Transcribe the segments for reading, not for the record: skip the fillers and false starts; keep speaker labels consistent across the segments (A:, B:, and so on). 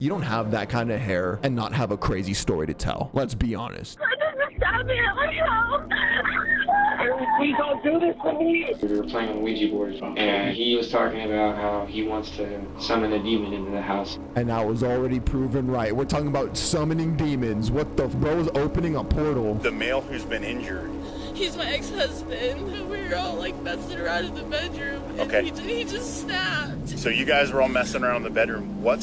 A: You don't have that kind of hair and not have a crazy story to tell. Let's be honest.
B: Stop me at my house. Please don't do this to me.
C: We were playing on Ouija boards, and he was talking about how he wants to summon a demon into the house.
A: And that was already proven right. We're talking about summoning demons. What the bro is opening a portal.
D: The male who's been injured.
E: He's my ex-husband. We were all like messing around in the bedroom, and
D: Okay.
E: he just snapped.
D: So you guys were all messing around in the bedroom. What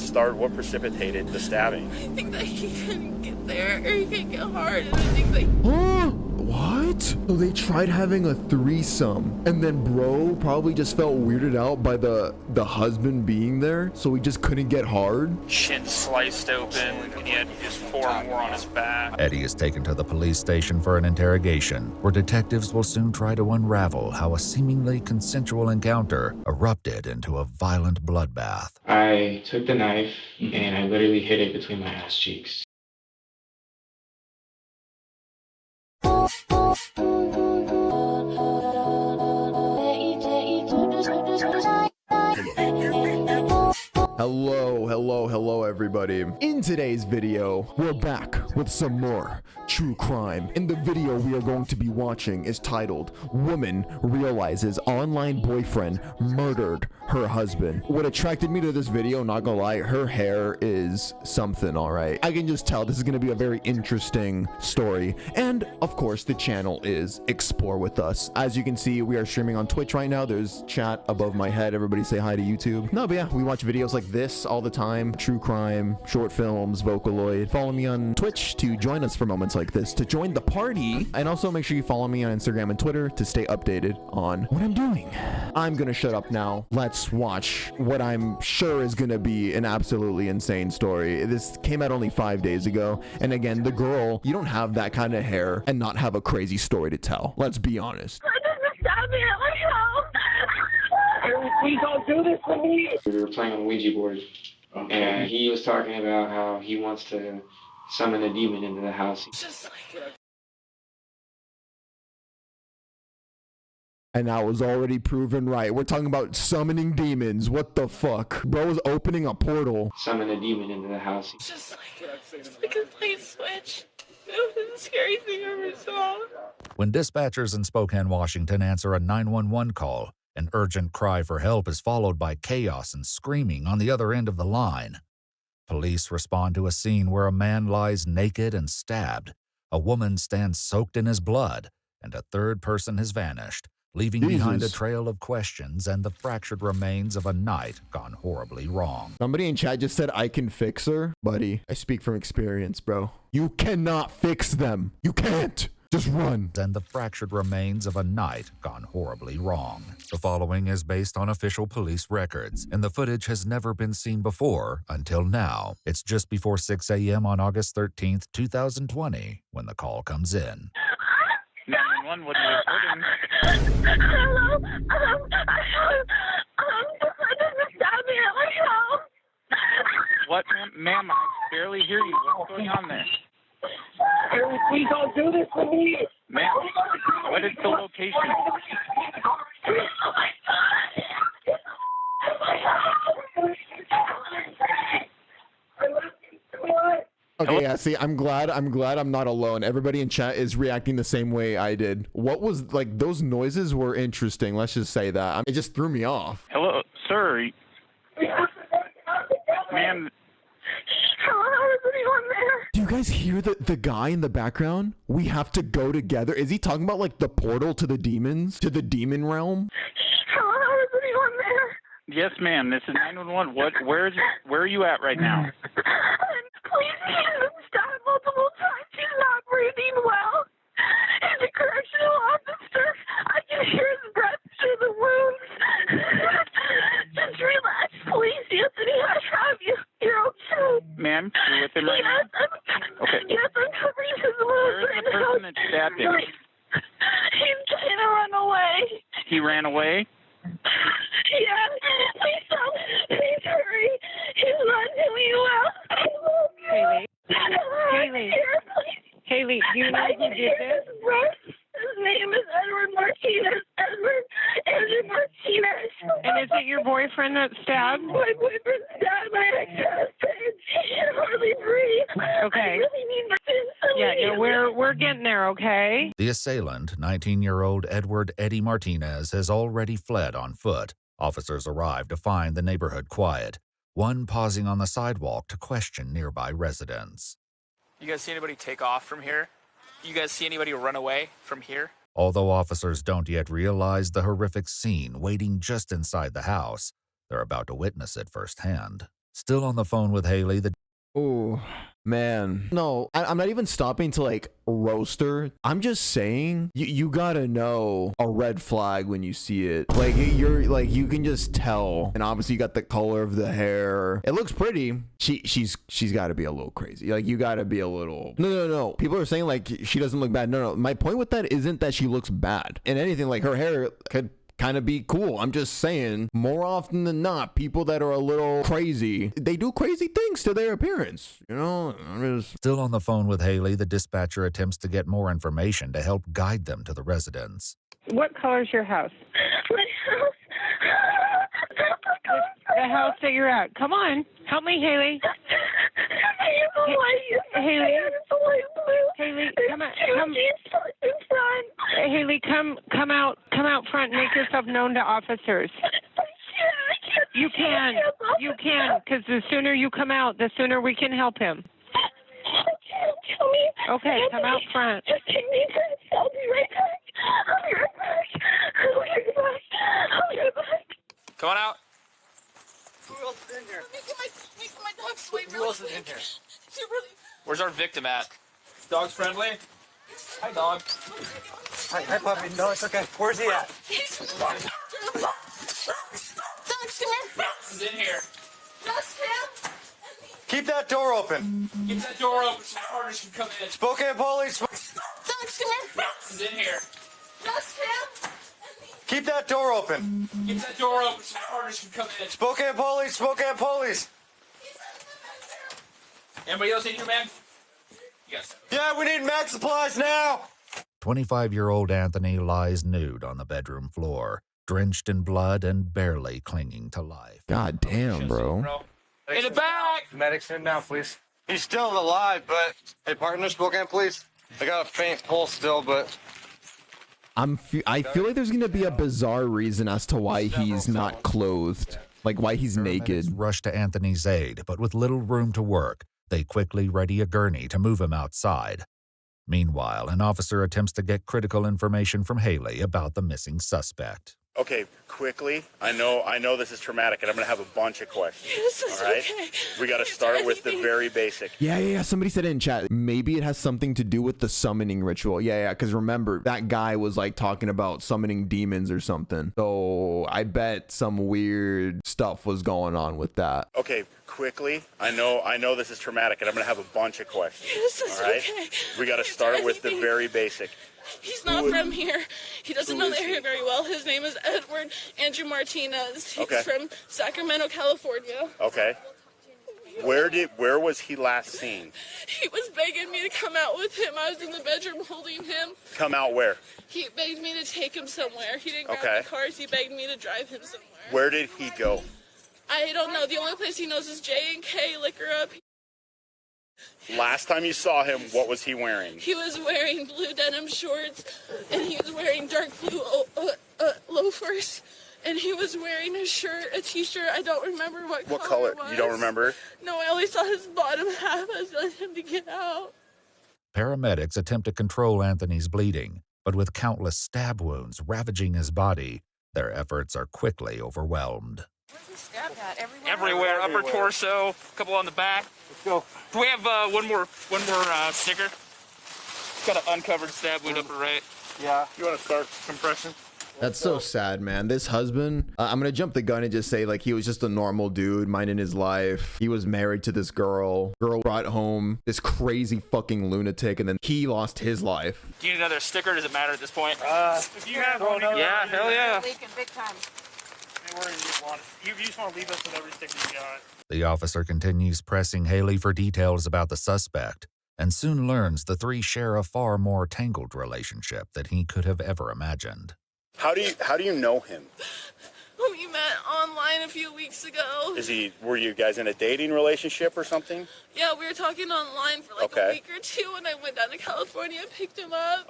D: precipitated the stabbing?
E: I think that he couldn't get there, or he couldn't get hard, and I think that.
A: Huh? What? So they tried having a threesome, and then bro probably just felt weirded out by the husband being there, so he just couldn't get hard.
F: Chin sliced open, and he had just 4 more on his back.
G: Eddie is taken to the police station for an interrogation, where detectives will soon try to unravel how a seemingly consensual encounter erupted into a violent bloodbath.
C: I took the knife, and I literally hit it between my ass cheeks.
A: Hello everybody. In today's video, we're back with some more true crime. In the video we are going to be watching is titled, Woman Realizes Online Boyfriend Murdered Her Husband. What attracted me to this video, not gonna lie, her hair is something, alright. I can just tell this is gonna be a very interesting story. And of course the channel is Explore With Us. As you can see, we are streaming on Twitch right now. There's chat above my head. Everybody say hi to YouTube. No, but yeah, we watch videos like this all the time. True crime, short films, Vocaloid. Follow me on Twitch to join us for moments like this, to join the party. And also make sure you follow me on Instagram and Twitter to stay updated on what I'm doing. I'm gonna shut up now. Let's watch what I'm sure is gonna be an absolutely insane story. This came out only 5 days ago. And again, the girl, you don't have that kind of hair and not have a crazy story to tell. Let's be honest.
B: Stop me at my house. Please don't do this to me.
C: We were playing on Ouija boards, and he was talking about how he wants to summon a demon into the house.
E: Just like.
A: And that was already proven right. We're talking about summoning demons. What the fuck? Bro is opening a portal.
C: Summon a demon into the house.
E: Just like a light switch. It was the scariest thing I ever saw.
G: When dispatchers in Spokane, Washington answer a 911 call, an urgent cry for help is followed by chaos and screaming on the other end of the line. Police respond to a scene where a man lies naked and stabbed, a woman stands soaked in his blood, and a third person has vanished, leaving behind a trail of questions and the fractured remains of a night gone horribly wrong.
A: Somebody in chat just said, I can fix her. Buddy, I speak from experience, bro. You cannot fix them. You can't. Just run.
G: And the fractured remains of a night gone horribly wrong. The following is based on official police records, and the footage has never been seen before until now. It's just before 6 a.m. on August 13th, 2020, when the call comes in.
F: 911, what are you reporting?
B: Hello. Stop me at my house.
F: What, ma'am? I barely hear you. What's going on there?
B: Please don't do this to me.
F: Ma'am, what is the location?
B: Oh my God.
A: Okay, yeah, see, I'm glad I'm not alone. Everybody in chat is reacting the same way I did. What was, like, those noises were interesting. Let's just say that. It just threw me off.
F: Hello, sir. Ma'am.
B: Hello, is anyone there?
A: Do you guys hear the guy in the background? We have to go together. Is he talking about, like, the portal to the demons? To the demon realm?
B: Hello, is anyone there?
F: Yes, ma'am. This is 911. Where are you at right now?
B: Please, he's stabbed multiple times. He's not breathing well. He's a correctional officer. I can hear his breath through the wounds. Just relax, please, Anthony. I have you. You're okay.
F: Ma'am, you're with him right now? Okay.
B: Yes, I'm covering his wounds.
F: Where is the person that stabbed him?
B: He's trying to run away.
F: He ran away?
B: Yeah. Please stop. Please hurry. He's not doing well.
H: Haley, do you know who did this?
B: His name is Edward Martinez. Edward Martinez.
H: And is it your boyfriend that stabbed?
B: My boyfriend stabbed my ex-husband.
H: Okay.
B: really need this.
H: Yeah, we're getting there, okay?
G: The assailant, 19-year-old Edward Eddie Martinez, has already fled on foot. Officers arrive to find the neighborhood quiet, one pausing on the sidewalk to question nearby residents.
I: You guys see anybody take off from here? You guys see anybody run away from here?
G: Although officers don't yet realize the horrific scene waiting just inside the house, they're about to witness it firsthand. Still on the phone with Haley, the
A: Oh, man. No, I'm not even stopping to like roast her. I'm just saying you gotta know a red flag when you see it. Like you're like, you can just tell. And obviously you got the color of the hair. It looks pretty. She's gotta be a little crazy. Like you gotta be a little, no. People are saying like she doesn't look bad. No. My point with that isn't that she looks bad. And anything, like her hair could kind of be cool. I'm just saying, more often than not, people that are a little crazy, they do crazy things to their appearance. You know, I'm just...
G: Still on the phone with Haley, the dispatcher attempts to get more information to help guide them to the residence.
H: What color's your house?
B: My house.
H: The house that you're at. Come on. Help me, Haley. Haley. Haley, come out. Haley, come out front and make yourself known to officers. You can, because the sooner you come out, the sooner we can help him. Okay, come out front.
B: Just take me first. I'll be right back. I'll be right back.
I: Come on out.
E: Who else is in here? Make my dog sleep.
I: Who else is in here? Where's our victim at? Dog's friendly? Hi, dog.
J: Hi, puppy. No, it's okay. Where's he at?
E: Dog's
I: He's in here.
E: Just him.
J: Keep that door open.
I: Get that door open so partners can come in.
J: Spokane Police.
E: Dog's
I: He's in here.
E: Just him.
J: Keep that door open.
I: Get that door open so partners can come in.
J: Spokane Police. Spokane Police.
I: Anybody else in here, man? Yes.
J: Yeah, we need med supplies now.
G: 25-year-old Anthony lies nude on the bedroom floor, drenched in blood and barely clinging to life.
A: God damn, bro.
I: In the back!
J: Medics in now, please. He's still alive, but hey, partner, Spokane Police. I got a faint pulse still, but
A: I feel like there's gonna be a bizarre reason as to why he's not clothed, like why he's naked.
G: Rush to Anthony's aid, but with little room to work, they quickly ready a gurney to move him outside. Meanwhile, an officer attempts to get critical information from Haley about the missing suspect.
D: Okay, quickly. I know this is traumatic, and I'm gonna have a bunch of questions.
E: This is
D: all right?
E: okay.
D: We gotta start with the very basic.
A: Yeah. Somebody said it in chat. Maybe it has something to do with the summoning ritual. Yeah. Because remember, that guy was like talking about summoning demons or something. So I bet some weird stuff was going on with that.
D: Okay, quickly. I know this is traumatic, and I'm gonna have a bunch of questions.
E: This is
D: all right?
E: okay.
D: We gotta start with the very basic.
E: He's not from here. He doesn't know the area very well. His name is Edward Andrew Martinez. He's from Sacramento, California.
D: Okay. Where was he last seen?
E: He was begging me to come out with him. I was in the bedroom holding him.
D: Come out where?
E: He begged me to take him somewhere. He didn't grab the cars. He begged me to drive him somewhere.
D: Where did he go?
E: I don't know. The only place he knows is J&K Liquor Up.
D: Last time you saw him, what was he wearing?
E: He was wearing blue denim shorts, and he was wearing dark blue loafers, and he was wearing a t-shirt. I don't remember what color it was.
D: You don't remember?
E: No, I only saw his bottom half. I was letting him to get out.
G: Paramedics attempt to control Anthony's bleeding, but with countless stab wounds ravaging his body, their efforts are quickly overwhelmed.
E: Where's he stabbed at?
I: Everywhere. Upper torso, a couple on the back.
J: Let's go.
I: Do we have one more sticker? Got an uncovered stab wound upper right.
J: Yeah.
D: You want to start compression?
A: That's so sad, man. This husband, I'm gonna jump the gun and just say, like, he was just a normal dude minding his life. He was married to this girl. Girl brought home this crazy fucking lunatic, and then he lost his life.
I: Do you need another sticker? Does it matter at this point?
F: If you have one,
I: yeah, hell yeah.
E: Leaking big time.
F: You just want to leave us with every sticker you got.
G: The officer continues pressing Haley for details about the suspect, and soon learns the three share a far more tangled relationship than he could have ever imagined.
D: How do you know him?
E: We We met online a few weeks ago.
D: Were you guys in a dating relationship or something?
E: Yeah, we were talking online for like a week or two, and I went down to California, picked him up,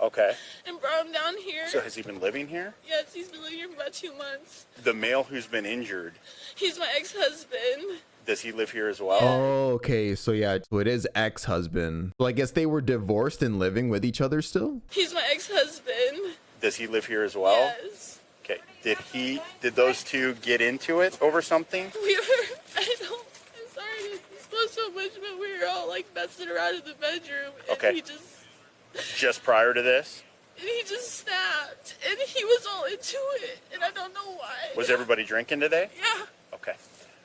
E: and brought him down here.
D: So has he been living here?
E: Yes, he's been living here for about 2 months.
D: The male who's been injured.
E: He's my ex-husband.
D: Does he live here as well?
A: Oh, okay. So yeah, so it is ex-husband. Well, I guess they were divorced and living with each other still?
E: He's my ex-husband.
D: Does he live here as well?
E: Yes.
D: Okay. Did those two get into it over something?
E: I'm sorry to disclose so much, but we were all like messing around in the bedroom. And he
D: just prior to this?
E: And he just snapped, and he was all into it, and I don't know why.
D: Was everybody drinking today?
E: Yeah.
D: Okay.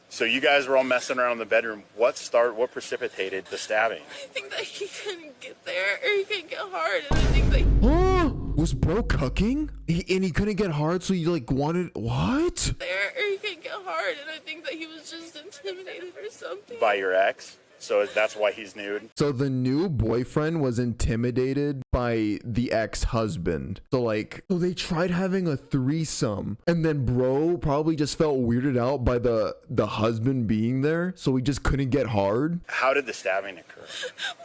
D: So you guys were all messing around in the bedroom. What precipitated the stabbing?
E: I think that he couldn't get there, or he couldn't get hard, and I think that
A: was bro cucking? And he couldn't get hard, so you like wanted what?
E: There, or he couldn't get hard, and I think that he was just intimidated or something.
D: By your ex? So that's why he's nude?
A: So the new boyfriend was intimidated by the ex-husband. So they tried having a threesome, and then bro probably just felt weirded out by the husband being there, so he just couldn't get hard.
D: How did the stabbing occur?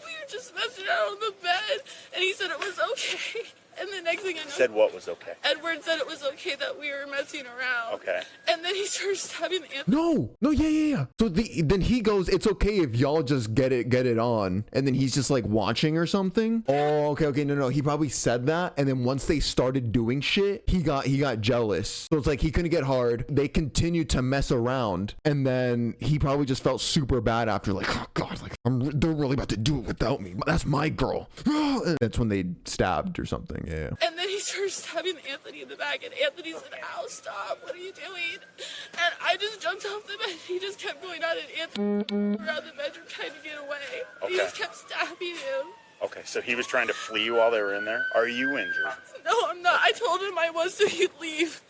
E: We were just messing out on the bed, and he said it was okay. And the next thing I know,
D: said what was okay?
E: Edward said it was okay that we were messing around.
D: Okay.
E: And then he started stabbing Anthony.
A: No, yeah. So then he goes, it's okay if y'all just get it on. And then he's just like watching or something. Oh, okay, no. He probably said that. And then once they started doing shit, he got jealous. So it's like he couldn't get hard. They continued to mess around. And then he probably just felt super bad after, like, oh God, like they're really about to do it without me. That's my girl. And that's when they stabbed or something. Yeah.
E: And then he started stabbing Anthony in the back, and Anthony said, "Ow, stop, what are you doing?" And I just jumped off the bed, and he just kept going on, and Anthony around the bedroom trying to get away. Okay. He just kept stabbing him.
D: Okay, so he was trying to flee while they were in there? Are you injured?
E: No, I'm not. I told him I was, so he'd leave.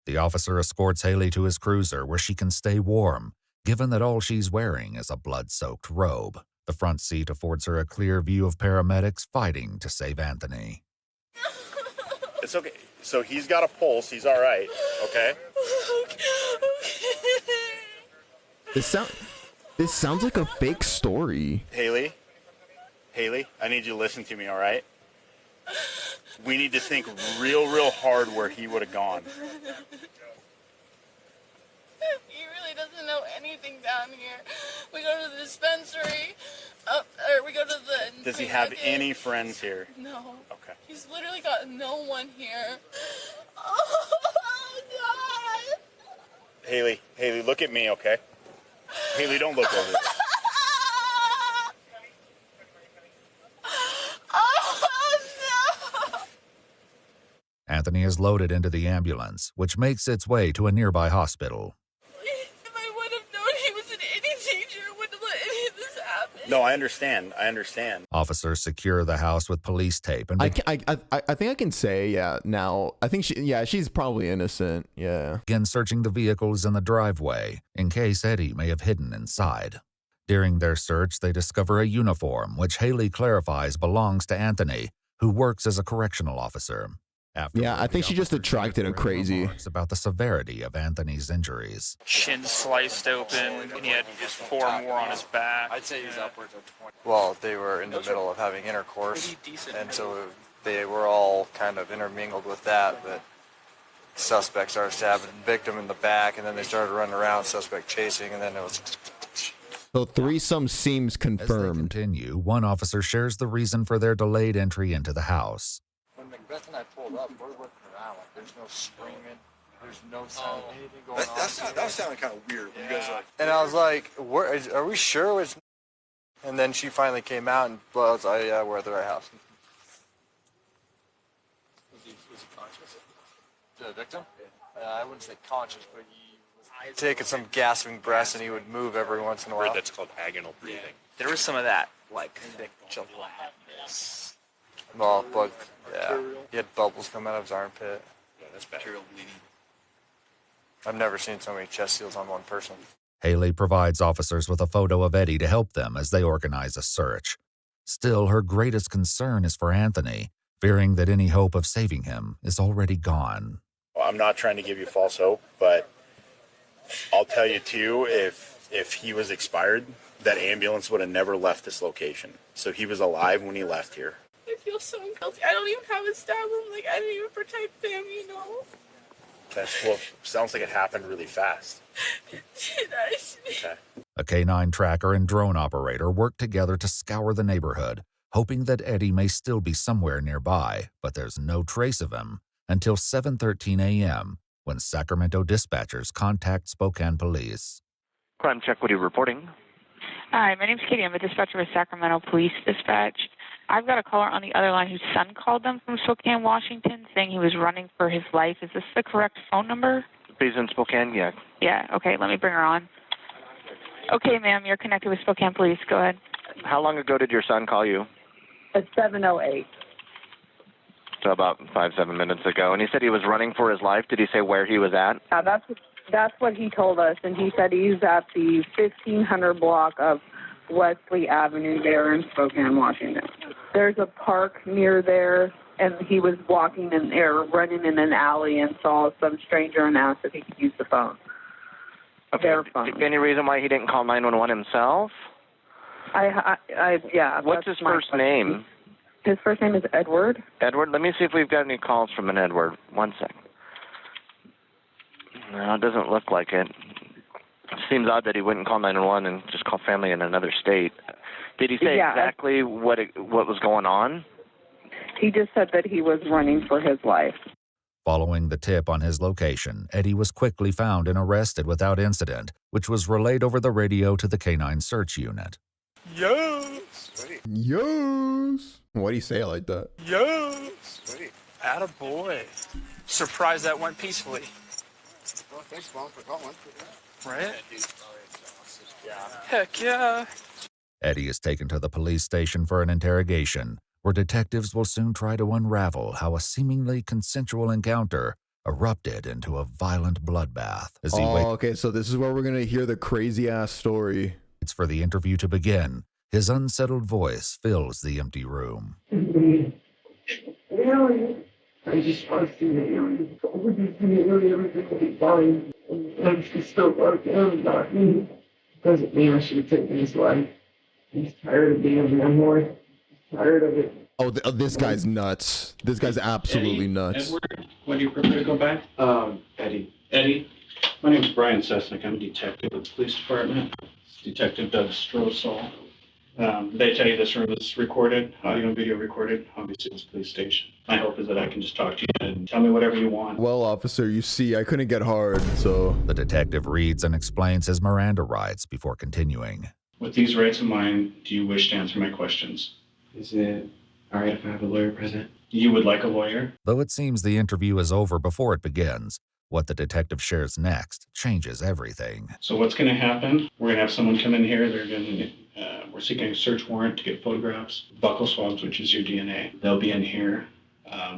G: The officer escorts Haley to his cruiser where she can stay warm, given that all she's wearing is a blood-soaked robe. The front seat affords her a clear view of paramedics fighting to save Anthony.
D: It's okay. So he's got a pulse. He's all right. Okay.
A: This sounds like a fake story.
D: Haley, I need you to listen to me. All right. We need to think real hard where he would have gone.
E: He really doesn't know anything down here. We go to the dispensary, or we go to the...
D: Does he have any friends here?
E: No.
D: Okay.
E: He's literally got no one here. Oh, God.
D: Haley, look at me, okay? Haley, don't look over there.
G: Anthony is loaded into the ambulance, which makes its way to a nearby hospital.
E: If I would have known he was in any danger, I wouldn't let any of this happen.
D: No, I understand.
G: Officers secure the house with police tape and
A: I think I can say, yeah, now. I think she's probably innocent, yeah.
G: begin searching the vehicles in the driveway in case Eddie may have hidden inside. During their search, they discover a uniform, which Haley clarifies belongs to Anthony, who works as a correctional officer.
A: I think she just attracted him crazy.
G: About the severity of Anthony's injuries.
F: Chin sliced open, and he had 4 more on his back.
J: I'd say he's upwards of 20. Well, they were in the middle of having intercourse, and so they were all kind of intermingled with that, but suspect started stabbing the victim in the back, and then they started running around, suspect chasing, and then it was...
A: So threesome seems confirmed.
G: As they continue, one officer shares the reason for their delayed entry into the house.
J: When Macbeth and I pulled up, we're looking around, like there's no screaming, there's no sound of anything going on.
K: That sounded kind of weird when you guys were like...
J: And I was like, are we sure it's... And then she finally came out, and I was like, yeah, we're at the right house. Was he conscious? The victim? I wouldn't say conscious, but he was taking some gasping breaths, and he would move every once in a while.
D: That's called agonal breathing.
F: There was some of that, like, thick gelatinous.
J: Well, but, yeah, he had bubbles come out of his armpit.
K: Yeah, that's bacterial bleeding.
J: I've never seen so many chest seals on one person.
G: Haley provides officers with a photo of Eddie to help them as they organize a search. Still, her greatest concern is for Anthony, fearing that any hope of saving him is already gone.
D: Well, I'm not trying to give you false hope, but I'll tell you too, if he was expired, that ambulance would have never left this location. So he was alive when he left here.
E: I feel so guilty. I don't even have a stab wound. Like, I didn't even protect them, you know?
D: Well, sounds like it happened really fast.
E: Did I?
D: Okay.
G: A canine tracker and drone operator work together to scour the neighborhood, hoping that Eddie may still be somewhere nearby, but there's no trace of him until 7:13 a.m. when Sacramento dispatchers contact Spokane police.
L: Crime check, what are you reporting?
M: Hi, my name's Katie. I'm a dispatcher with Sacramento Police Dispatch. I've got a caller on the other line whose son called them from Spokane, Washington, saying he was running for his life. Is this the correct phone number?
L: He's in Spokane, yeah.
M: Yeah, okay, let me bring her on. Okay, ma'am, you're connected with Spokane Police. Go ahead.
L: How long ago did your son call you?
B: At 7:08.
L: So about 5-7 minutes ago. And he said he was running for his life. Did he say where he was at?
B: That's what he told us, and he said he's at the 1500 block of Wesley Avenue there in Spokane, Washington. There's a park near there, and he was walking in there, running in an alley, and saw some stranger and asked if he could use the phone.
L: Okay.
B: Their phone.
L: Any reason why he didn't call 911 himself?
B: Yeah.
L: What's his first name?
B: His first name is Edward.
L: Edward? Let me see if we've got any calls from an Edward. One sec. No, it doesn't look like it. Seems odd that he wouldn't call 911 and just call family in another state. Did he say exactly what was going on?
B: He just said that he was running for his life.
G: Following the tip on his location, Eddie was quickly found and arrested without incident, which was relayed over the radio to the Canine Search Unit.
K: Yes.
A: Yes. Why do you say it like that?
K: Yes. Attaboy. Surprised that went peacefully.
J: Well, thanks, Mom, for calling.
K: Right? Heck yeah.
G: Eddie is taken to the police station for an interrogation, where detectives will soon try to unravel how a seemingly consensual encounter erupted into a violent bloodbath.
A: Okay, so this is where we're going to hear the crazy-ass story.
G: It's for the interview to begin. His unsettled voice fills the empty room.
N: I just want to see the alien. Over this alien, everything will be fine. And she's still working on not me. Doesn't mean I should have taken his life. He's tired of being a landlord. He's tired of it.
A: Oh, this guy's nuts. This guy's absolutely nuts.
O: Edward, what do you prefer to go by?
C: Eddie.
O: Eddie. My name's Brian Sesnick. I'm a detective at the police department. Detective Doug Strosol. They tell you this room is recorded, audio and video recorded. Obviously, it's a police station. My hope is that I can just talk to you and tell me whatever you want.
A: Well, officer, you see, I couldn't get hard, so...
G: The detective reads and explains his Miranda rights before continuing.
O: With these rights in mind, do you wish to answer my questions?
C: Is it all right if I have a lawyer present?
O: You would like a lawyer?
G: Though it seems the interview is over before it begins, what the detective shares next changes everything.
O: So what's going to happen? We're going to have someone come in here. They're going to... we're seeking a search warrant to get photographs, buccal swabs, which is your DNA. They'll be in here.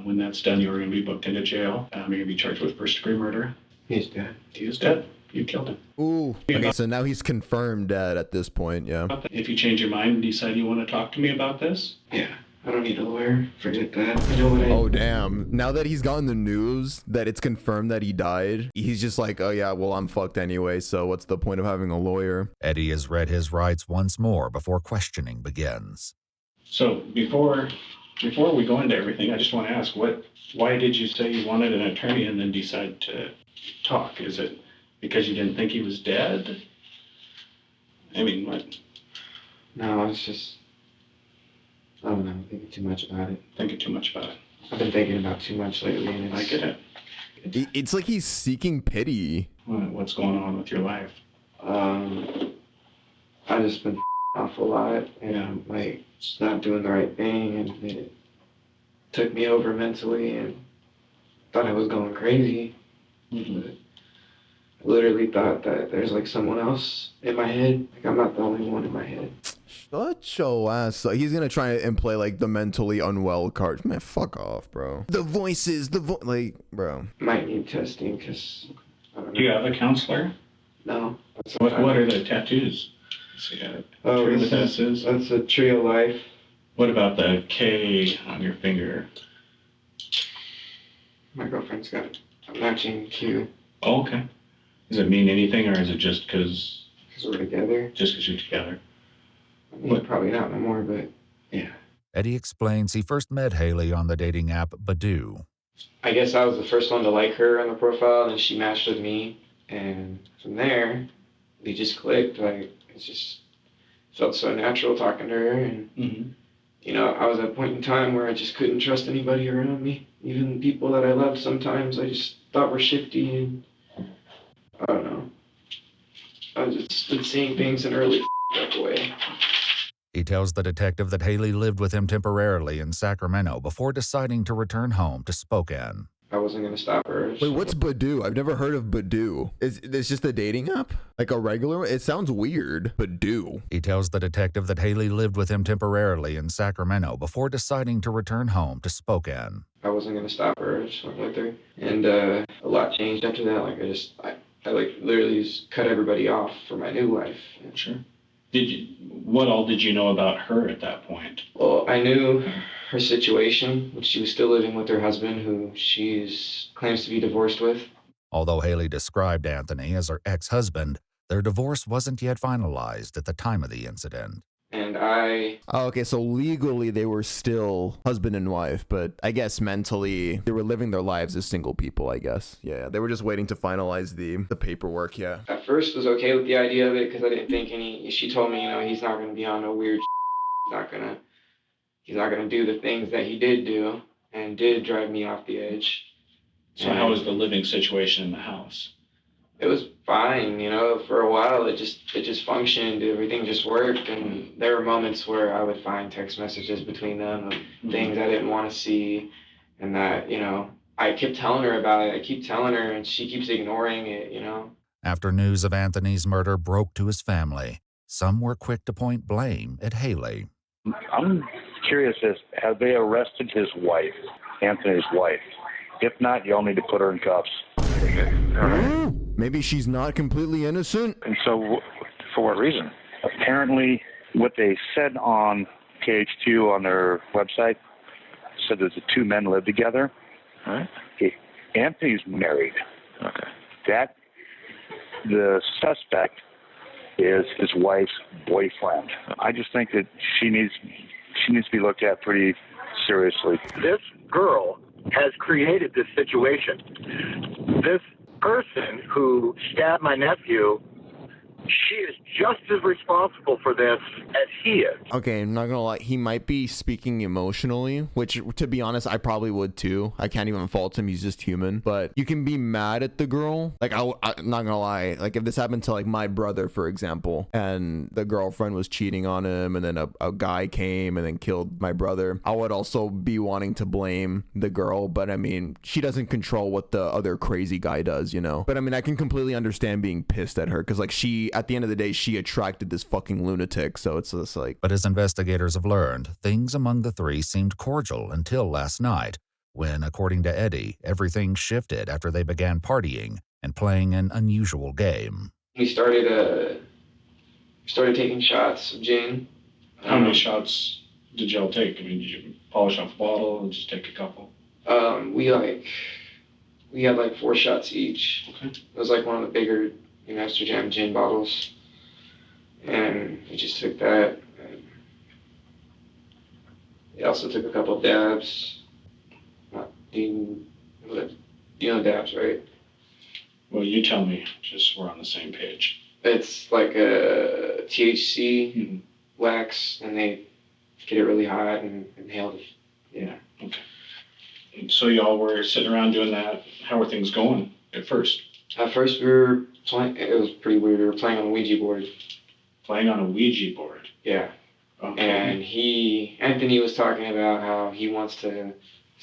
O: When that's done, you're going to be booked into jail. You're going to be charged with first-degree murder.
C: He's dead.
O: He is dead. You killed him.
A: Ooh. Okay, so now he's confirmed dead at this point, yeah.
O: If you change your mind and decide you want to talk to me about this?
C: Yeah. I don't need a lawyer. Forget that. You know what
A: Oh, damn. Now that he's gotten the news that it's confirmed that he died, he's just like, oh, yeah, well, I'm fucked anyway, so what's the point of having a lawyer?
G: Eddie has read his rights once more before questioning begins.
O: So before we go into everything, I just want to ask, why did you say you wanted an attorney and then decide to talk? Is it because you didn't think he was dead? I mean, what?
C: No, it's just... I don't know, I'm thinking too much about it.
O: Thinking too much about it.
C: I've been thinking about too much lately, and
O: I get it.
A: It's like he's seeking pity.
O: What's going on with your life?
C: I've just been off a lot, and I'm like just not doing the right thing, and it took me over mentally, and thought I was going crazy. But I literally thought that there's like someone else in my head. Like I'm not the only one in my head.
A: Shut your ass up. He's gonna try and play like the mentally unwell card. Man, fuck off, bro. The voices, like, bro.
C: Might need testing, because
O: Do you have a counselor?
C: No.
O: What are the tattoos? So you got a tree with S's.
C: That's a tree of life.
O: What about the K on your finger?
C: My girlfriend's got a matching Q.
O: Oh, okay. Does it mean anything, or is it just because
C: we're together?
O: Just because you're together.
C: I mean, probably not no more, but yeah.
G: Eddie explains he first met Haley on the dating app Badoo.
C: I guess I was the first one to like her on the profile, and she matched with me. And from there, we just clicked. Like, it just felt so natural talking to her. And, you know, I was at a point in time where I just couldn't trust anybody around me. Even people that I loved sometimes I just thought were shifty. And I don't know. I just been seeing things in early up way.
G: He tells the detective that Haley lived with him temporarily in Sacramento before deciding to return home to Spokane.
C: I wasn't going to stop her.
A: Wait, what's Badoo? I've never heard of Badoo. It's just a dating app? Like a regular? It sounds weird. Badoo.
G: He tells the detective that Haley lived with him temporarily in Sacramento before deciding to return home to Spokane.
C: I wasn't going to stop her. I just went with her. And a lot changed after that. Like, I like literally just cut everybody off for my new life.
O: Sure. What all did you know about her at that point?
C: Well, I knew her situation, which she was still living with her husband, who she claims to be divorced with.
G: Although Haley described Anthony as her ex-husband, their divorce wasn't yet finalized at the time of the incident.
C: And
A: Oh, okay, so legally they were still husband and wife, but I guess mentally they were living their lives as single people, I guess. Yeah, they were just waiting to finalize the paperwork, yeah.
C: At first was okay with the idea of it because I didn't think she told me, you know, he's not going to be on no weird he's not gonna do the things that he did do and did drive me off the edge.
O: So how was the living situation in the house?
C: It was fine, you know, for a while it just functioned, everything just worked, and there were moments where I would find text messages between them of things I didn't want to see, and that, you know, I kept telling her about it, I keep telling her, and she keeps ignoring it, you know.
G: After news of Anthony's murder broke to his family, some were quick to point blame at Haley.
P: I'm curious as have they arrested his wife, Anthony's wife? If not, you all need to put her in cuffs.
A: Maybe she's not completely innocent.
P: And so, for what reason? Apparently, what they said on KH2 on their website said that the two men live together.
L: Huh?
P: Anthony's married.
L: Okay.
P: The suspect is his wife's boyfriend. I just think that she needs to be looked at pretty seriously.
Q: This girl has created this situation. This person who stabbed my nephew, she is just as responsible for this as he is.
A: Okay, I'm not gonna lie, he might be speaking emotionally, which, to be honest, I probably would too. I can't even fault him, he's just human. But you can be mad at the girl. Like, I'm not gonna lie, like, if this happened to, like, my brother, for example, and the girlfriend was cheating on him, and then a guy came and then killed my brother, I would also be wanting to blame the girl. But, I mean, she doesn't control what the other crazy guy does, you know? But, I mean, I can completely understand being pissed at her, because, like, at the end of the day, she attracted this fucking lunatic, so it's just like...
G: But as investigators have learned, things among the three seemed cordial until last night, when, according to Eddie, everything shifted after they began partying and playing an unusual game.
C: We started taking shots of gin.
O: How many shots did y'all take? I mean, did you polish off a bottle and just take a couple?
C: We had like 4 shots each.
O: Okay.
C: It was like one of the bigger Master Jam gin bottles, and we just took that. And we also took a couple of dabs. You know dabs, right?
O: Well, you tell me, just so we're on the same page.
C: It's like a THC wax, and they get it really hot and inhale it. Yeah.
O: Okay. And so y'all were sitting around doing that. How were things going at first?
C: At first, we were playing. It was pretty weird. We were playing on a Ouija board.
O: Playing on a Ouija board?
C: Yeah.
O: Okay.
C: And Anthony was talking about how he wants to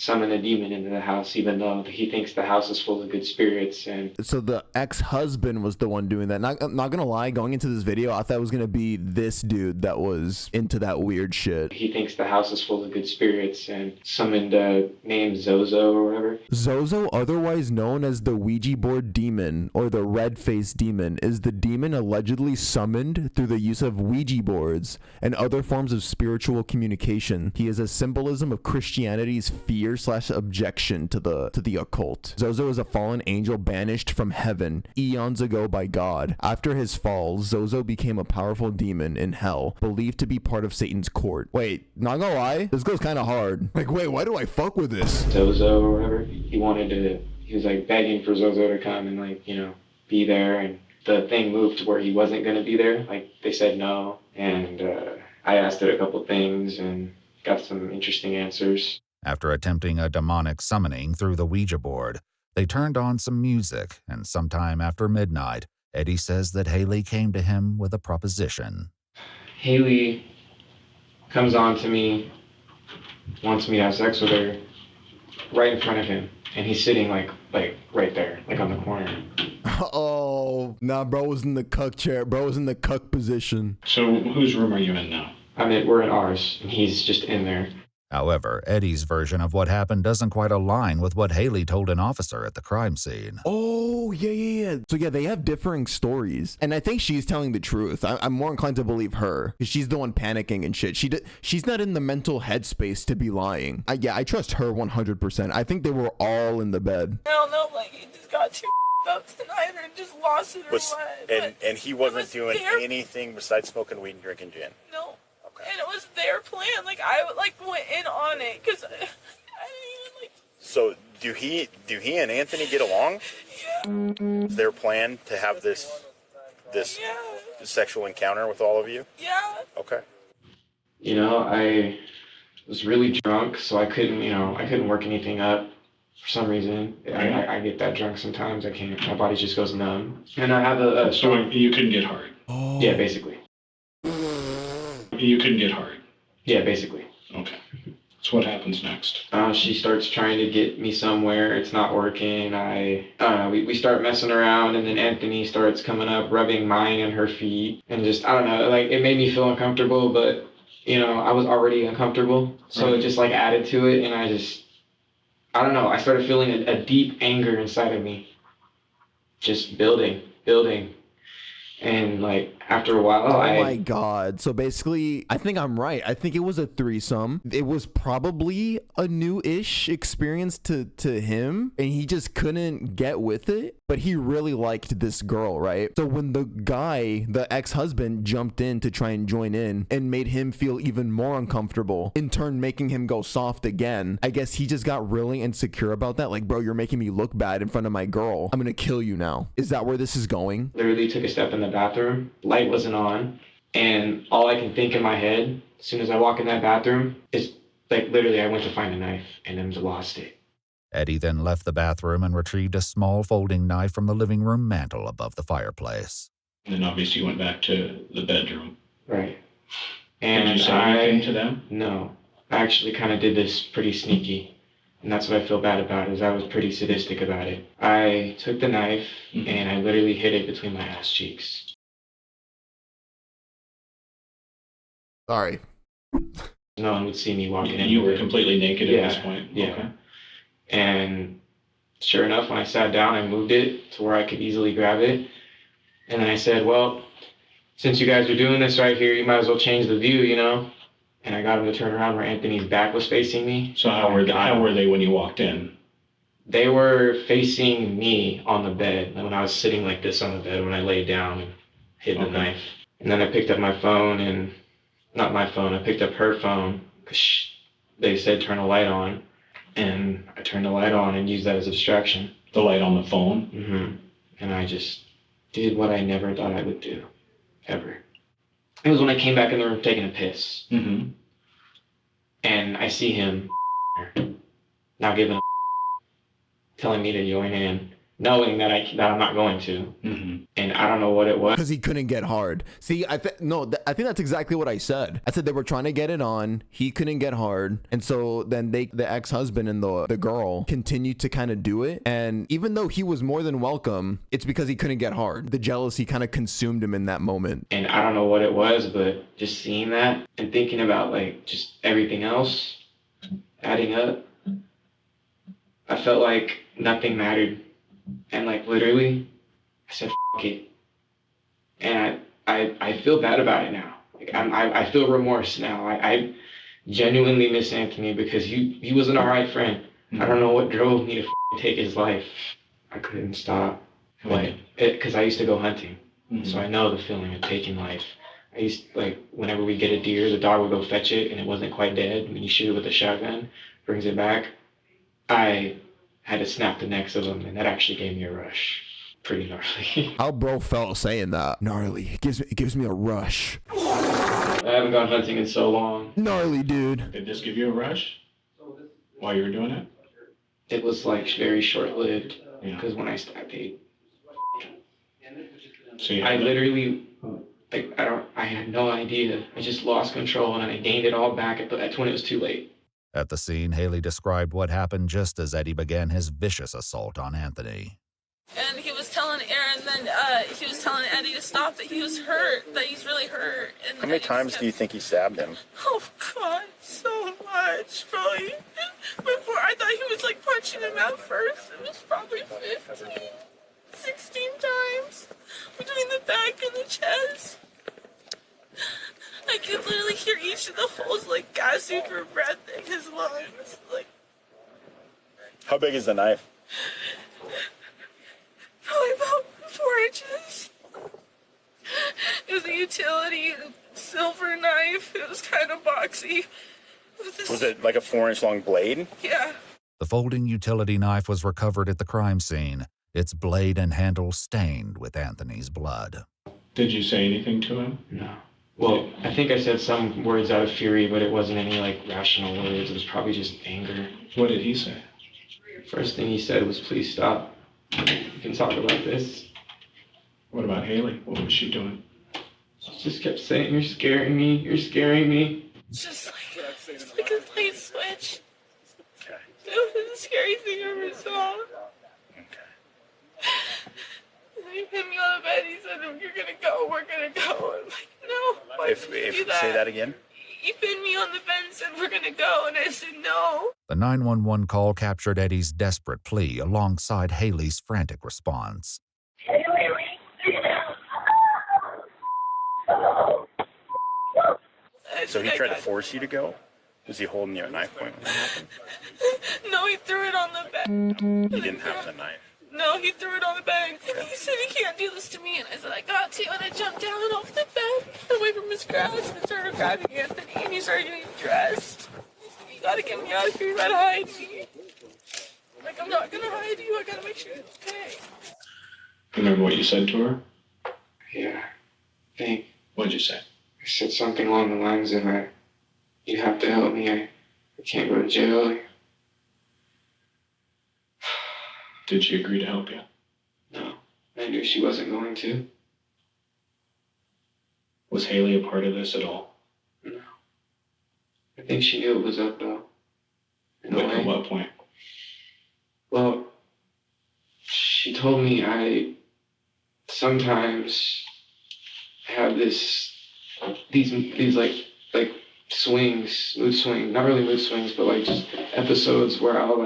C: summon a demon into the house, even though he thinks the house is full of good spirits. And
A: so the ex-husband was the one doing that. Not gonna lie, going into this video, I thought it was gonna be this dude that was into that weird shit.
C: He thinks the house is full of good spirits and summoned a name Zozo or whatever.
A: Zozo, otherwise known as the Ouija board demon or the red-faced demon, is the demon allegedly summoned through the use of Ouija boards and other forms of spiritual communication. He is a symbolism of Christianity's fear fear/objection to the occult. Zozo is a fallen angel banished from heaven eons ago by God. After his fall, Zozo became a powerful demon in hell, believed to be part of Satan's court. Wait, not gonna lie, this goes kind of hard. Like, wait, why do I fuck with this?
C: Zozo or whatever, he was like begging for Zozo to come and like, be there, and the thing moved to where he wasn't gonna be there. Like, they said no, and I asked it a couple things and got some interesting answers.
G: After attempting a demonic summoning through the Ouija board, they turned on some music, and sometime after midnight, Eddie says that Haley came to him with a proposition.
C: Haley comes on to me, wants me to have sex with her, right in front of him, and he's sitting like right there, like on the corner.
A: Oh, nah, bro was in the cuck chair. Bro was in the cuck position.
O: So whose room are you in now?
C: We're in ours, and he's just in there.
G: However, Eddie's version of what happened doesn't quite align with what Haley told an officer at the crime scene.
A: Oh, yeah. So yeah, they have differing stories, and I think she's telling the truth. I'm more inclined to believe her, because she's the one panicking and shit. She's not in the mental headspace to be lying. I trust her 100%. I think they were all in the bed.
E: I don't know, like, he just got too up tonight or just lost it or what.
D: And he wasn't doing anything besides smoking weed and drinking gin?
E: No. Okay. And it was their plan. Like, I went in on it, because I didn't even, like...
D: So, do he and Anthony get along?
E: Yeah.
D: Is their plan to have this sexual encounter with all of you?
E: Yeah.
D: Okay.
C: I was really drunk, so I couldn't work anything up for some reason. I get that drunk sometimes. I can't. My body just goes numb. And I have a
O: So you couldn't get hard?
A: Oh.
C: Yeah, basically.
O: You couldn't get hard?
C: Yeah, basically.
O: Okay. So what happens next?
C: She starts trying to get me somewhere. It's not working. We start messing around, and then Anthony starts coming up, rubbing mine and her feet, and just, I don't know, like, it made me feel uncomfortable, but, I was already uncomfortable, so it just, like, added to it, and I don't know, I started feeling a deep anger inside of me, just building. And like after a while,
A: oh my god! So basically, I think I'm right. I think it was a threesome. It was probably a new-ish experience to him, and he just couldn't get with it. But he really liked this girl, right? So when the guy, the ex-husband, jumped in to try and join in and made him feel even more uncomfortable, in turn making him go soft again, I guess he just got really insecure about that. Like, bro, you're making me look bad in front of my girl. I'm gonna kill you now. Is that where this is going?
C: Literally took a step in the bathroom. Light wasn't on, and all I can think in my head as soon as I walk in that bathroom is like literally I went to find a knife and then lost it.
G: Eddie then left the bathroom and retrieved a small folding knife from the living room mantel above the fireplace.
O: And then obviously you went back to the bedroom.
C: Right. And
O: did you say anything to them?
C: No. I actually kind of did this pretty sneaky. And that's what I feel bad about, is I was pretty sadistic about it. I took the knife and I literally hid it between my ass cheeks.
A: Sorry.
C: No one would see me walking in.
O: You were completely naked at this point?
C: Yeah.
O: Okay.
C: And sure enough, when I sat down, I moved it to where I could easily grab it. And then I said, well, since you guys are doing this right here, you might as well change the view, And I got him to turn around where Anthony's back was facing me.
O: So how were they when you walked in?
C: They were facing me on the bed when I was sitting like this on the bed when I laid down and hid the knife. And then I picked up my phone and, not my phone, I picked up her phone because they said turn a light on. And I turned the light on and used that as a distraction.
O: The light on the phone?
C: Mm-hmm. And I just did what I never thought I would do, ever. It was when I came back in the room taking a piss.
O: Mm-hmm.
C: And I see him not giving a telling me to join in, knowing that I'm not going to.
O: Mm-hmm.
C: And I don't know what it was.
A: Because he couldn't get hard. See, I think that's exactly what I said. I said they were trying to get it on. He couldn't get hard. And so then the ex-husband and the girl continued to kind of do it. And even though he was more than welcome, it's because he couldn't get hard. The jealousy kind of consumed him in that moment.
C: And I don't know what it was, but just seeing that and thinking about like just everything else adding up, I felt like nothing mattered. And like literally, I said, "F it," and I feel bad about it now. Like I feel remorse now. genuinely miss Anthony because he was an alright friend. I don't know what drove me to take his life. I couldn't stop. Because I used to go hunting. So I know the feeling of taking life. I used, whenever we get a deer, the dog would go fetch it and it wasn't quite dead. When you shoot it with a shotgun, brings it back. I had to snap the necks of them, and that actually gave me a rush. Pretty gnarly.
A: How bro felt saying that. Gnarly. It gives me a rush.
C: I haven't gone hunting in so long.
A: Gnarly, dude.
O: Did this give you a rush while you were doing it?
C: It was very short-lived because when I stopped, I literally, I had no idea. I just lost control and I gained it all back. That's when it was too late.
G: At the scene, Haley described what happened just as Eddie began his vicious assault on Anthony.
E: And he was telling Aaron, then he was telling Eddie to stop, that he was hurt, that he's really hurt. And
D: how many times do you think he stabbed him?
E: Oh, God, so much. Probably, before, I thought he was, punching him at first. It was probably 15, 16 times between the back and the chest. I could literally hear each of the holes, gasping for breath in his lungs.
D: How big is the knife?
E: Probably about 4 inches. It was a utility silver knife. It was kind of boxy.
D: Was it like a 4-inch long blade?
E: Yeah.
G: The folding utility knife was recovered at the crime scene, its blade and handle stained with Anthony's blood.
O: Did you say anything to him?
C: No. Well, I think I said some words out of fury, but it wasn't any rational words. It was probably just anger.
O: What did he say?
C: First thing he said was, "Please stop. We can talk about this."
O: What about Haley? What was she doing?
C: She just kept saying, "You're scaring me. You're scaring me."
E: Just like a light switch. Okay. It was the scariest thing I ever saw.
D: Okay.
E: And he hit me on the bed. He said, "You're gonna go. We're gonna go." I'm like, "No." Why
D: If say that again.
E: He pinned me on the bed and said, "We're gonna go," and I said, "No."
G: The 911 call captured Eddie's desperate plea alongside Haley's frantic response.
D: So he tried to force you to go? Was he holding you at knife point when that happened?
E: No, he threw it on the bed.
D: He didn't have the knife.
E: No, he threw it on the bed. And he said, "You can't do this to me." And I said, "I got to." And I jumped down off the bed, away from his grasp, and started grabbing Anthony. And he started getting dressed. He said, "You gotta get me out of here. You gotta hide me." I'm not gonna hide you. I gotta make sure it's okay.
O: Remember what you said to her?
C: Yeah. I think.
O: What'd you say?
C: I said something along the lines of, "You have to help me. I can't go to jail."
O: Did she agree to help you?
C: No. I knew she wasn't going to.
O: Was Haley a part of this at all?
C: No. I think she knew it was up, though.
O: At what point?
C: Well, she told me I sometimes have these swings, mood swings, not really mood swings, but just episodes where I'll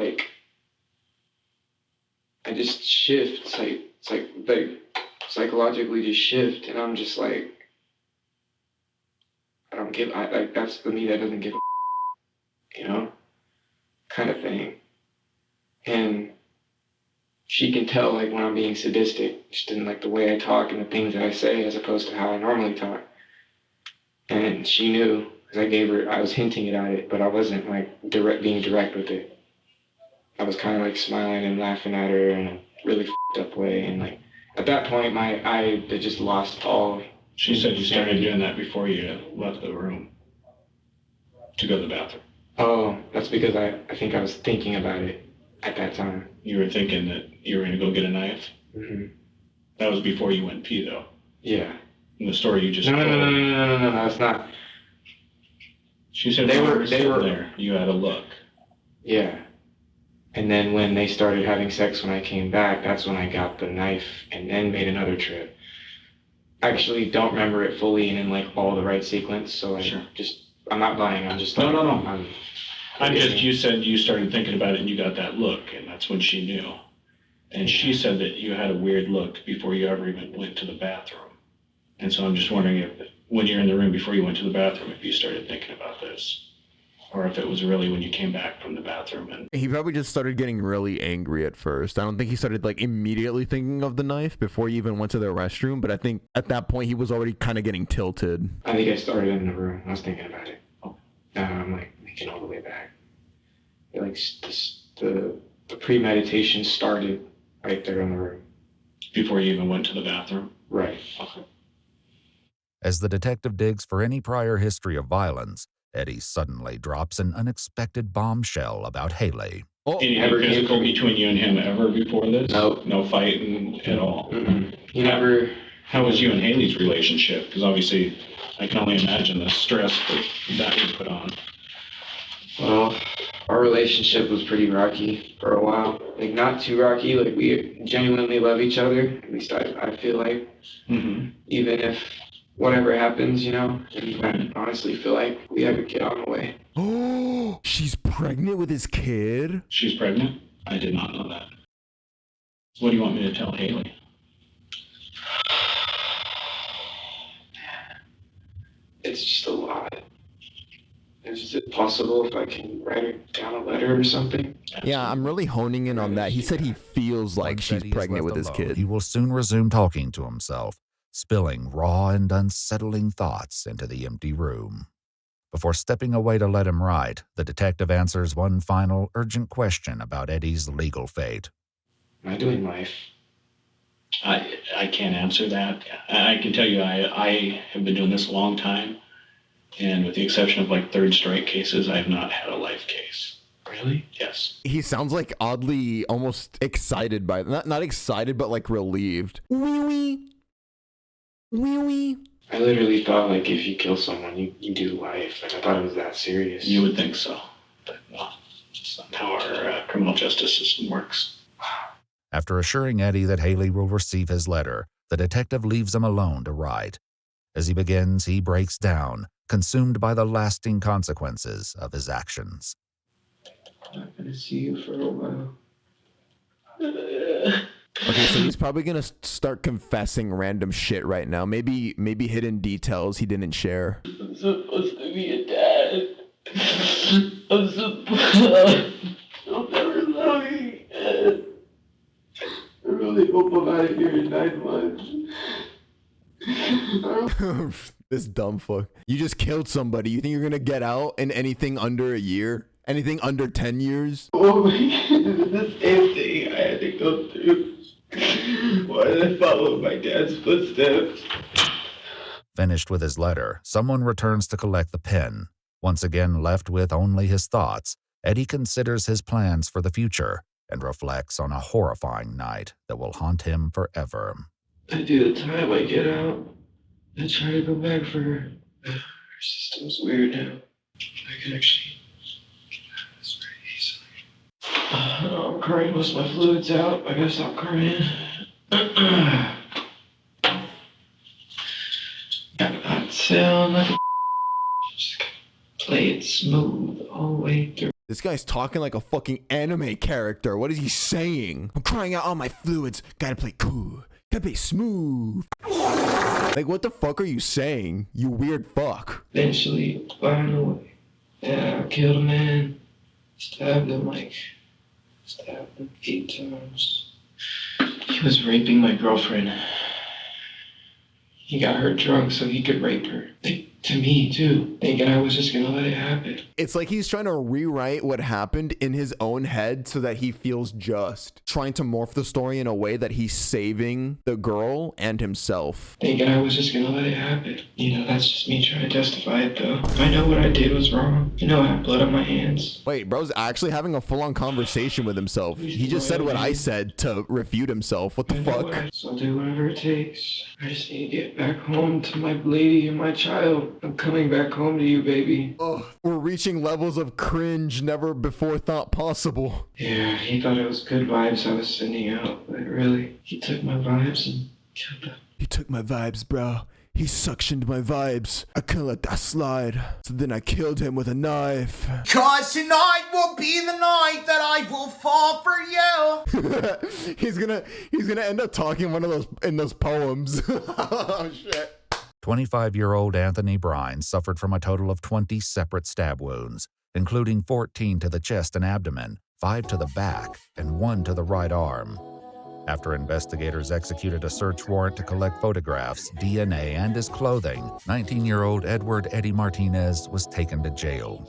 C: I just shift. It's like psychologically just shift, and I'm just I don't give. That's the me that doesn't give a, kind of thing. And she can tell when I'm being sadistic, just in the way I talk and the things that I say as opposed to how I normally talk. And she knew because I was hinting at it, but I wasn't being direct with it. I was kind of smiling and laughing at her in a really f***ed up way, and at that point I had just lost all.
O: She said you started doing that before you left the room to go to the bathroom.
C: Oh, that's because I think I was thinking about it at that time.
O: You were thinking that you were going to go get a knife?
C: Mm-hmm.
O: That was before you went pee, though.
C: Yeah.
O: In the story you just told.
C: No, that's not.
O: She said they were there. You had a look.
C: Yeah. And then when they started having sex when I came back, that's when I got the knife and then made another trip. I actually don't remember it fully and in all the right sequence, so I'm not lying, I'm just
O: No. You said you started thinking about it and you got that look, and that's when she knew. And she said that you had a weird look before you ever even went to the bathroom. And so I'm just wondering if, when you're in the room before you went to the bathroom, if you started thinking about this. or if it was really when you came back from the bathroom. And
A: He probably just started getting really angry at first. I don't think he started like immediately thinking of the knife before he even went to the restroom, but I think at that point he was already kind of getting tilted.
C: I think I started in the room. I was thinking about it. I'm like thinking all the way back. Like the premeditation started right there in the room.
O: Before you even went to the bathroom?
C: Right.
O: Okay.
G: As the detective digs for any prior history of violence, Eddie suddenly drops an unexpected bombshell about Haley.
O: Anything physical between you and him ever before this?
C: No.
O: No fighting at all?
C: He never...
O: How was you and Haley's relationship? Because obviously, I can only imagine the stress that would put on.
C: Well, our relationship was pretty rocky for a while. Like, not too rocky. Like, we genuinely love each other. At least I feel like. Even if whatever happens, you know, and I honestly feel like we have a kid on the way.
A: Oh, she's pregnant with his kid?
O: She's pregnant? I did not know that. What do you want me to tell Haley?
C: It's just a lot. Is it possible if I can write down a letter or something?
A: Yeah, I'm really honing in on that. He said he feels like she's pregnant with his kid.
G: He will soon resume talking to himself, spilling raw and unsettling thoughts into the empty room. Before stepping away to let him write, the detective answers one final urgent question about Eddie's legal fate.
C: Am I doing life?
O: I can't answer that. I can tell you I have been doing this a long time, and with the exception of like third strike cases, I have not had a life case.
C: Really?
O: Yes.
A: He sounds like oddly almost excited by not excited, but like relieved. Wee wee.
C: I literally thought like if you kill someone, you do life. Like I thought it was that serious.
O: You would think so, but no, it's not how our criminal justice system works.
G: After assuring Eddie that Haley will receive his letter, the detective leaves him alone to write. As he begins, he breaks down, consumed by the lasting consequences of his actions.
C: I'm not gonna see you for a while.
A: Okay, so he's probably gonna start confessing random shit right now. Maybe hidden details he didn't share.
N: I'm supposed to be a dad. I'm supposed... I'll never love you again. I really hope I'm out of here in 9 months.
A: This dumb fuck. You just killed somebody. You think you're gonna get out in anything under a year? Anything under 10 years?
N: Oh my God, the same thing I had to go through. Why did I follow my dad's footsteps?
G: Finished with his letter, someone returns to collect the pen. Once again left with only his thoughts, Eddie considers his plans for the future and reflects on a horrifying night that will haunt him forever.
C: I do the time I get out. I try to go back for her. Her system's weird now. I can actually get out of this very easily. I'm crying. Most of my fluid's out. I gotta stop crying. Gotta not sound like a just gotta play it smooth all the way through.
A: This guy's talking like a fucking anime character. What is he saying? I'm crying out all my fluids. Gotta play cool. Gotta play smooth. Like, what the fuck are you saying? You weird fuck.
C: Eventually, find a way. Yeah, I killed a man. Stabbed him 8 times. He was raping my girlfriend. He got her drunk so he could rape her. To me, too. Thinking I was just gonna let it happen.
A: It's like he's trying to rewrite what happened in his own head so that he feels just. Trying to morph the story in a way that he's saving the girl and himself.
C: Thinking I was just gonna let it happen. You know, that's just me trying to justify it, though. I know what I did was wrong. You know, I have blood on my hands.
A: Wait, bro's actually having a full-on conversation with himself. He just said what I said to refute himself. What the fuck?
C: So I'll do whatever it takes. I just need to get back home to my lady and my child. I'm coming back home to you, baby.
A: Oh, we're reaching levels of cringe never before thought possible.
C: Yeah, he thought it was good vibes I was sending out, but really, he took my vibes and killed them.
A: He took my vibes, bro. He suctioned my vibes. I couldn't let that slide. So then I killed him with a knife.
R: 'Cause tonight will be the night that I will fall for you.
A: He's gonna end up talking one of those in those poems. Oh shit.
G: 25-year-old Anthony Brine suffered from a total of 20 separate stab wounds. including 14 to the chest and abdomen, 5 to the back, and 1 to the right arm. After investigators executed a search warrant to collect photographs, DNA, and his clothing, 19-year-old Edward Eddie Martinez was taken to jail.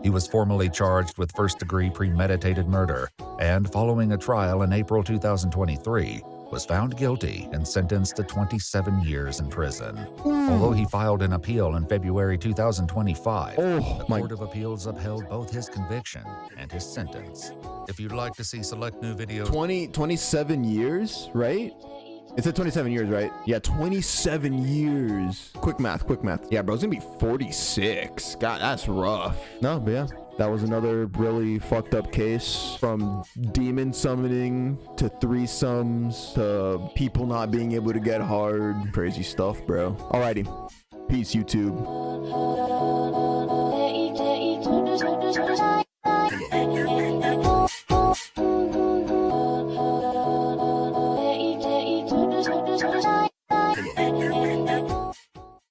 G: He was formally charged with first-degree premeditated murder and, following a trial in April 2023, was found guilty and sentenced to 27 years in prison. Although he filed an appeal in February 2025, the Court of Appeals upheld both his conviction and his sentence. If you'd like to see select new videos...
A: 27 years, right? It said 27 years, right? Yeah, 27 years. Quick math. Yeah, bro, it's gonna be 46. God, that's rough. No, but yeah. That was another really fucked up case, from demon summoning to threesomes to people not being able to get hard. Crazy stuff, bro. Alrighty. Peace, YouTube.